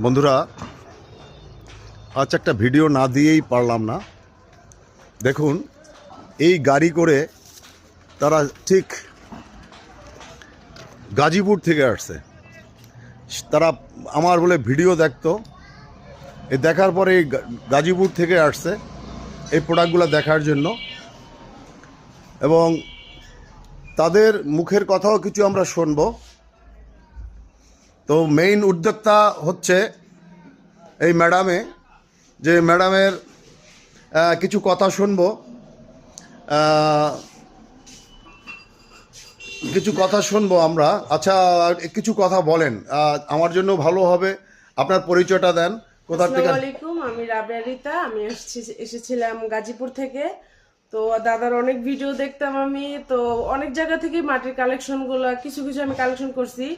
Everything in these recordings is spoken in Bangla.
বন্ধুরা, আজ একটা ভিডিও না দিয়েই পারলাম না। দেখুন, এই গাড়ি করে তারা ঠিক গাজীপুর থেকে আসছে। তারা আমার বলে ভিডিও দেখতো, এ দেখার পরে এই গাজীপুর থেকে আসছে এই প্রোডাক্টগুলো দেখার জন্য, এবং তাদের মুখের কথাও কিছু আমরা শুনব। তো মেইন উদ্যোক্তা হচ্ছে এই ম্যাডামে, যে ম্যাডামের কিছু কথা শুনবো। আমরা। আচ্ছা, কিছু কথা বলেন, আমার জন্য ভালো হবে। আপনার পরিচয়টা দেন, কোথা থেকে? আসসালামু আলাইকুম, আমি রাবেয়া রিতা। আমি এসেছিলাম গাজীপুর থেকে। তো দাদার অনেক ভিডিও দেখতাম আমি, তো অনেক জায়গা থেকে মাটির কালেকশনগুলো কিছু কিছু আমি কালেকশন করছি।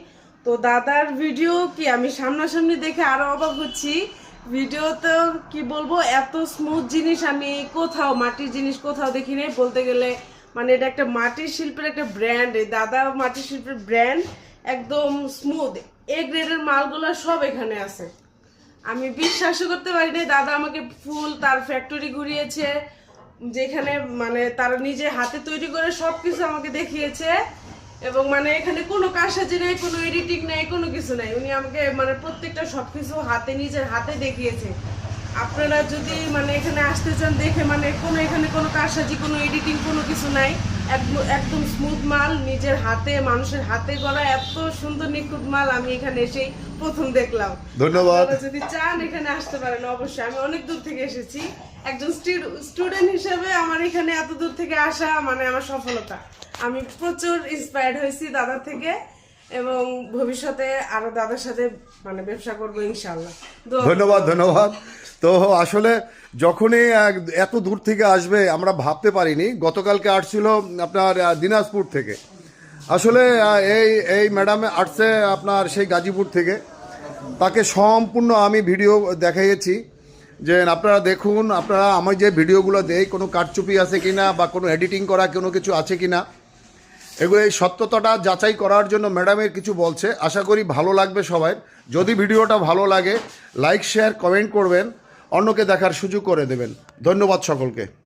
তো দাদার ভিডিও কি আমি সামনাসামনি দেখে আরো অবাক হচ্ছি। ভিডিওতে কি বলবো, এত স্মুথ জিনিস আমি কোথাও, মাটির জিনিস কোথাও দেখি নাই বলতে গেলে। মানে এটা একটা মাটির শিল্পের একটা ব্র্যান্ড, এই দাদা মাটির শিল্পের ব্র্যান্ড, একদম স্মুথ এ গ্রেডের মালগুলো সব এখানে আছে। আমি বিশ্বাসও করতে পারি না, দাদা আমাকে ফুল তার ফ্যাক্টরি ঘুরিয়েছে, যেখানে মানে তারা নিজে হাতে তৈরি করে সবকিছু আমাকে দেখিয়েছে। এবং মানে এখানে কোনো কারসাজি নেই, কোনো এডিটিং নেই, কোনো কিছু নাই। উনি আমাকে মানে প্রত্যেকটা সবকিছু হাতে নিজের হাতে দেখিয়েছে। আপনারা যদি মানে এখানে আসতে চান, দেখে মানে কোনো এখানে কোনো কারসাজি, কোনো এডিটিং, কোনো কিছু নাই। একদম স্মুথ মাল, নিজের হাতে, মানুষের হাতে গড়া এত সুন্দর নিখুঁত মাল আমি এখানে এসেই প্রথম দেখলাম। ধন্যবাদ। যদি চান এখানে আসতে পারেন অবশ্যই। আমি অনেক দূর থেকে এসেছি, একজন স্টুডেন্ট হিসেবে আমার এখানে এত দূর থেকে আসা মানে আমার সফলতা। আমি প্রচুর ইন্সপায়ার্ড হয়েছি দাদার থেকে, এবং ভবিষ্যতে আরো দাদার সাথে মানে ব্যবসা করবো ইনশাআল্লাহ। ধন্যবাদ। তো আসলে যখনই এত দূর থেকে আসবে আমরা ভাবতে পারিনি। গতকালকে আসছিল আপনার দিনাজপুর থেকে। আসলে এই ম্যাডাম আসছে আপনার সেই গাজীপুর থেকে। তাকে সম্পূর্ণ আমি ভিডিও দেখাইয়েছি যে আপনারা দেখুন, আপনারা আমি যে ভিডিওগুলো দেই কোনো কারচুপি আছে কিনা বা কোনো এডিটিং করা কোনো কিছু আছে কিনা, এগুলো এই সত্যতাটা যাচাই করার জন্য ম্যাডামের কিছু বলছে। আশা করি ভালো লাগবে সবাই। যদি ভিডিওটা ভালো লাগে, লাইক শেয়ার কমেন্ট করবেন, অন্যকে দেখার সুযোগ করে দেবেন। ধন্যবাদ সকলকে।